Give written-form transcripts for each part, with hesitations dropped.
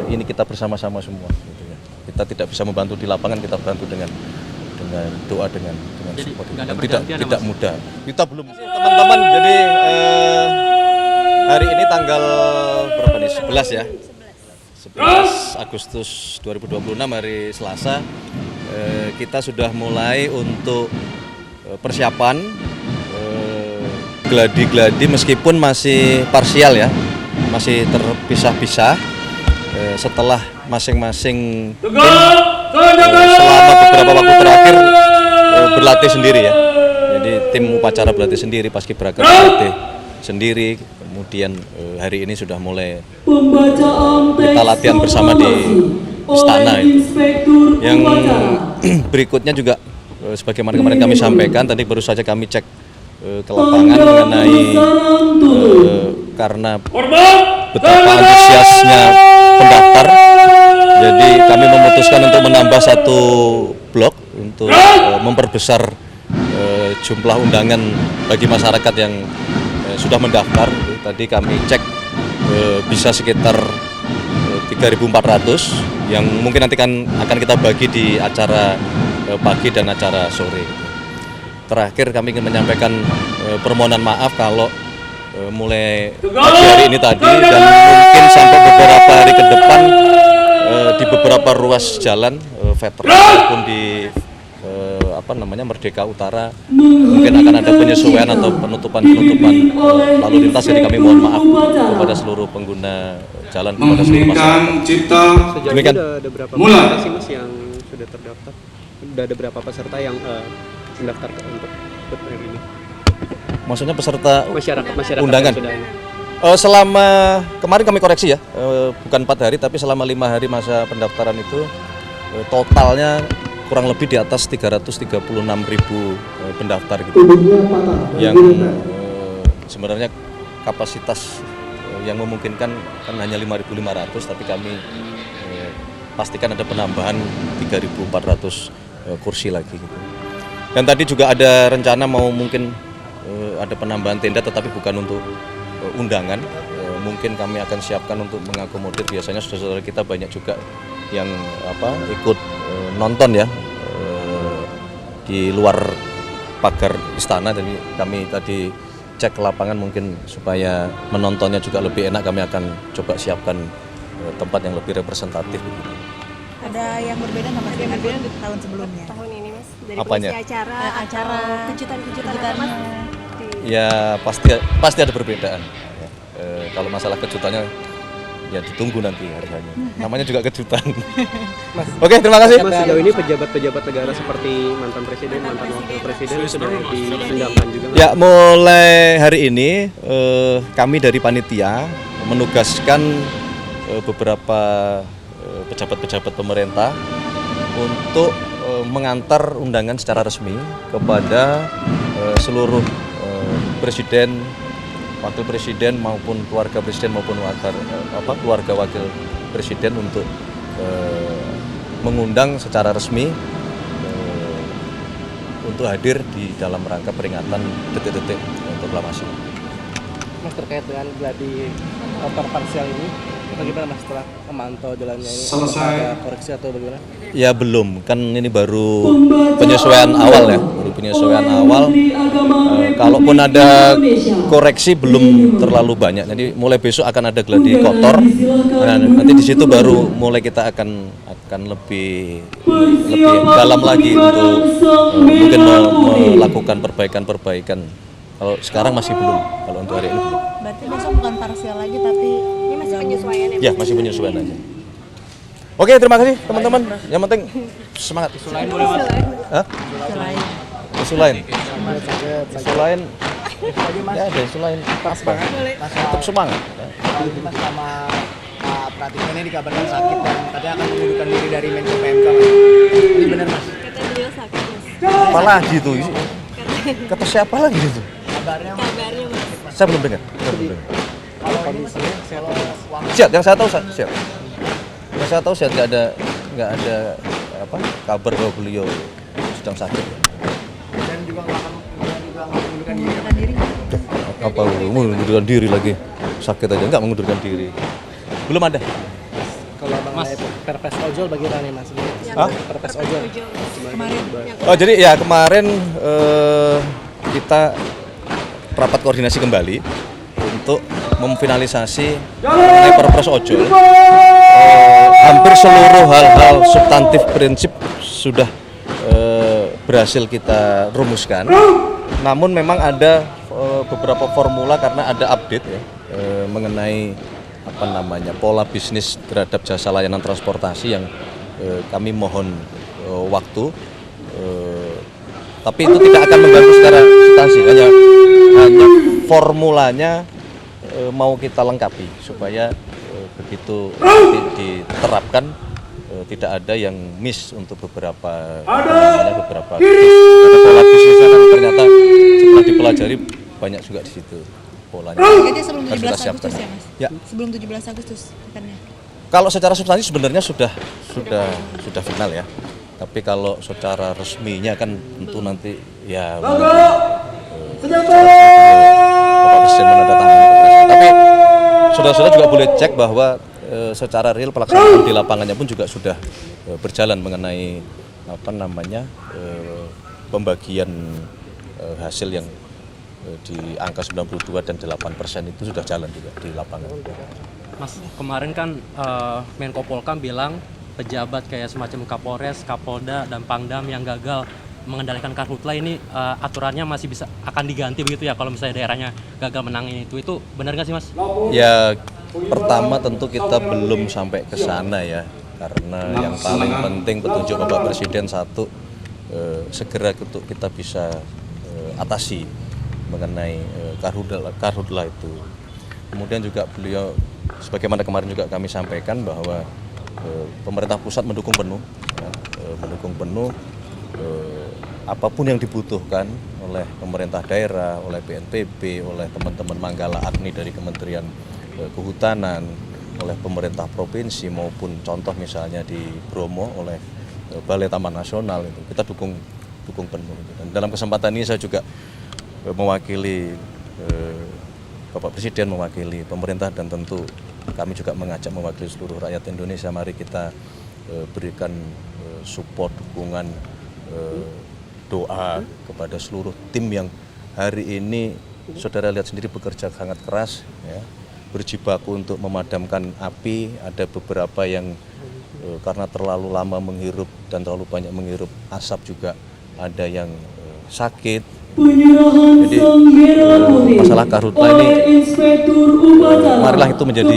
ini kita bersama-sama semua. Gitu ya. Kita tidak bisa membantu di lapangan, kita bantu dengan doa, dengan support. Dan tidak mudah. Kita belum teman-teman. Jadi hari ini tanggal berapa nih? 11 ya. 11 Agustus 2026 hari Selasa. Kita sudah mulai untuk persiapan gladi-gladi meskipun masih parsial ya, masih terpisah-pisah setelah masing-masing tim selama beberapa waktu terakhir berlatih sendiri ya. Jadi tim upacara berlatih sendiri, paskibraka berlatih sendiri. Kemudian hari ini sudah mulai kita latihan bersama di istana itu. Yang berikutnya juga sebagaimana kemarin kami sampaikan, tadi baru saja kami cek ke lapangan mengenai karena betapa antusiasnya pendaftar, jadi kami memutuskan untuk menambah satu blok untuk memperbesar jumlah undangan bagi masyarakat yang sudah mendaftar. Tadi kami cek bisa sekitar 3.400 yang mungkin nanti akan kita bagi di acara pagi dan acara sore. Terakhir kami ingin menyampaikan permohonan maaf kalau mulai pagi hari ini tadi dan mungkin sampai beberapa hari ke depan di beberapa ruas jalan veteran maupun di Merdeka Utara mungkin akan ada penyesuaian atau penutupan lalu lintas. Jadi kami mohon maaf kepada seluruh pengguna jalan, kepada seluruh masyarakat. Sejauh ini ada berapa peserta sih Mas yang sudah terdaftar? Sudah ada berapa peserta yang mendaftar untuk berprogram ini? Maksudnya peserta masyarakat undangan? Selama kemarin kami koreksi ya, bukan 4 hari tapi selama 5 hari masa pendaftaran itu totalnya kurang lebih di atas 336.000 pendaftar gitu. Yang sebenarnya kapasitas yang memungkinkan kan hanya 5.500, tapi kami pastikan ada penambahan 3.400 kursi lagi gitu. Dan tadi juga ada rencana mau mungkin ada penambahan tenda tetapi bukan untuk undangan. Mungkin kami akan siapkan untuk mengakomodir, biasanya saudara-saudara kita banyak juga yang ikut nonton ya di luar pagar istana. Jadi kami tadi cek ke lapangan mungkin supaya menontonnya juga lebih enak, kami akan coba siapkan tempat yang lebih representatif begitu. Ada yang berbeda sama dengan tahun sebelumnya? Tahun ini Mas, dari apanya? Acara kejutan-kejutan Ya pasti ada perbedaan. Kalau masalah kejutannya ya ditunggu nanti harganya. Namanya juga kejutan. Mas, oke, terima kasih. Mas, sejauh ini pejabat-pejabat negara seperti mantan presiden, mantan wakil presiden sudah diundangkan juga. Ya, mulai hari ini kami dari panitia menugaskan beberapa pejabat-pejabat pemerintah untuk mengantar undangan secara resmi kepada seluruh presiden, wakil presiden maupun keluarga presiden maupun keluarga wakil presiden untuk mengundang secara resmi untuk hadir di dalam rangka peringatan detik-detik proklamasi. Mas, terkait dengan gladi kotor parsial ini, bagaimana Mas setelah memantau jalannya ini? Selesai. Ada koreksi atau bagaimana? Ya belum, kan ini baru penyesuaian awal ya, kalaupun ada koreksi belum terlalu banyak. Jadi mulai besok akan ada gladi kotor. Nah, nanti di situ baru mulai kita akan lebih dalam lagi untuk mungkin melakukan perbaikan. Kalau sekarang masih belum, kalau untuk hari ini belum. Berarti besok bukan parsial lagi tapi ini masih penyesuaian ya? Ya, masih penyesuaian aja. Oke, terima kasih teman-teman. Yang penting semangat. Isu lain boleh Mas? Hah? Isu lain. Ya ada isu lain. Pas banget. Tetap semangat. Mas, sama Pak Pratikno ini dikabarkan sakit dan katanya akan mengundurkan diri dari Menko PMK. Ini benar Mas? Kata beliau sakit Mas. Apa lagi tuh? Kata siapa lagi itu? Kabarnya Mas. Saya belum dengar. Kalau kondisinya Siap, yang saya tahu siap. Yang saya tahu siap, nggak ada kabar bahwa beliau sedang sakit. dan juga nggak mengundurkan diri. Mengundurkan diri lagi? Sakit aja nggak mengundurkan diri. Belum ada. Kalau mengenai perpres ojol bagaimana nih Mas? Hah? Perpres ojol. Kemarin Oh jadi ya kemarin kita rapat koordinasi kembali untuk memfinalisasi mengenai perpres ojol. Hampir seluruh hal-hal substantif prinsip sudah berhasil kita rumuskan. Namun memang ada beberapa formula karena ada update ya mengenai pola bisnis terhadap jasa layanan transportasi yang kami mohon waktu. Tapi itu tidak akan mengganggu secara substansi, hanya formulanya mau kita lengkapi supaya begitu diterapkan tidak ada yang miss untuk beberapa pola bisnisnya kan ternyata setelah dipelajari banyak juga di situ polanya. targetnya sebelum Harus 17 kita siapkan. Agustus ya Mas? Ya. Sebelum 17 Agustus akannya. Kalau secara substansi sebenarnya sudah final ya. Tapi kalau secara resminya kan tentu nanti ya Bapak Presiden menandatangani kepres. Tapi saudara-saudara juga boleh cek bahwa secara real pelaksanaan di lapangannya pun juga sudah berjalan mengenai pembagian hasil yang di angka 92 dan 8% itu sudah jalan juga di lapangan. Mas, kemarin kan Menko Polkam bilang pejabat kayak semacam Kapolres, Kapolda, dan Pangdam yang gagal mengendalikan karhutla ini aturannya masih bisa akan diganti begitu ya kalau misalnya daerahnya gagal menangin itu benar nggak sih Mas? Ya pertama tentu kita belum sampai ke sana ya karena yang paling penting petunjuk Bapak Presiden satu segera untuk kita bisa atasi mengenai karhutla itu. Kemudian juga beliau sebagaimana kemarin juga kami sampaikan bahwa pemerintah pusat mendukung penuh apapun yang dibutuhkan oleh pemerintah daerah, oleh BNPB, oleh teman-teman Manggala Agni dari Kementerian Kehutanan, oleh pemerintah provinsi maupun contoh misalnya di Bromo oleh Balai Taman Nasional itu kita dukung penuh. Dan dalam kesempatan ini saya juga mewakili Bapak Presiden, mewakili pemerintah dan tentu kami juga mengajak mewakili seluruh rakyat Indonesia, mari kita berikan support, dukungan, doa kepada seluruh tim yang hari ini saudara lihat sendiri bekerja sangat keras ya, berjibaku untuk memadamkan api. Ada beberapa yang karena terlalu lama menghirup dan terlalu banyak menghirup asap juga ada yang sakit. Jadi masalah karhutla ini marilah itu menjadi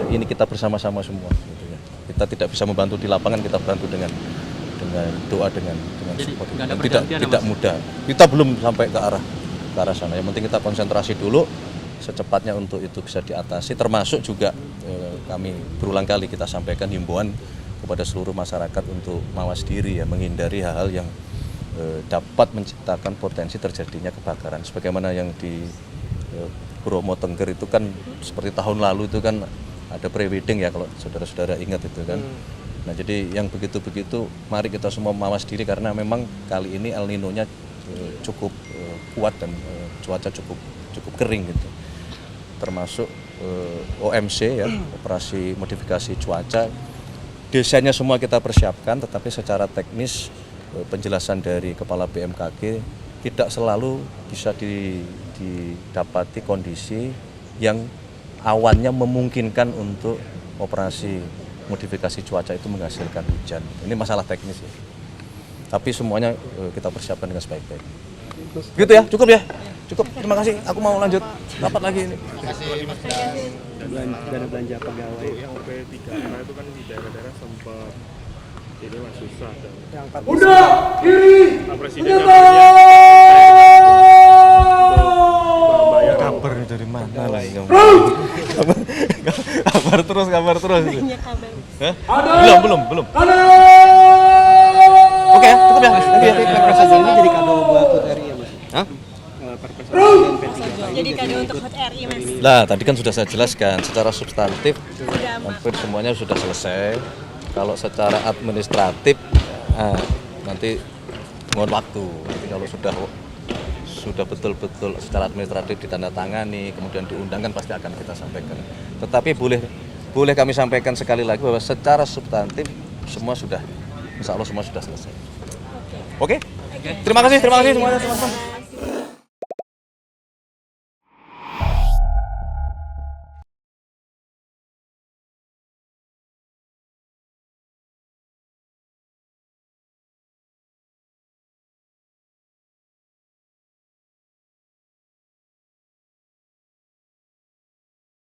ini kita bersama-sama semua gitu ya. Kita tidak bisa membantu di lapangan, kita bantu dengan doa, dengan support. Dan tidak mudah. Kita belum sampai ke arah sana. Yang penting kita konsentrasi dulu secepatnya untuk itu bisa diatasi, termasuk juga kami berulang kali kita sampaikan himbauan kepada seluruh masyarakat untuk mawas diri ya, menghindari hal-hal yang dapat menciptakan potensi terjadinya kebakaran. Sebagaimana yang di Bromo Tengger itu kan seperti tahun lalu itu kan ada pre-wedding ya kalau saudara-saudara ingat itu kan. Nah jadi yang begitu-begitu mari kita semua mawas diri karena memang kali ini El Nino-nya cukup kuat dan cuaca cukup kering gitu. Termasuk OMC ya, operasi modifikasi cuaca. Desainnya semua kita persiapkan tetapi secara teknis penjelasan dari Kepala BMKG tidak selalu bisa didapati kondisi yang awannya memungkinkan untuk operasi modifikasi cuaca itu menghasilkan hujan. Ini masalah teknis ya. Tapi semuanya kita persiapkan dengan sebaik-baik. Gitu ya, cukup ya? Cukup, terima kasih. Aku mau lanjut rapat lagi ini. Dana belanja pegawai. Yang P3K itu kan di daerah-daerah sempat jadi mas susah. Yang Udah, kiri. Pak Presiden Kabar dari mana lagi kamu? Kabar terus. Hah? Belum. Oke, cukup ya. Perpres ojol ini jadi kado buat HUT RI ya Mas? Hah? Perpres ojol dan P3K Jadi kado untuk HUT RI Mas. Nah, tadi kan sudah saya jelaskan secara substantif hampir semuanya sudah selesai. Kalau secara administratif nanti mohon waktu. Nanti kalau sudah betul-betul secara administratif ditandatangani kemudian diundangkan pasti akan kita sampaikan. Tetapi boleh boleh kami sampaikan sekali lagi bahwa secara substantif semua sudah, insya Allah semua sudah selesai. Oke? Terima kasih semuanya teman-teman.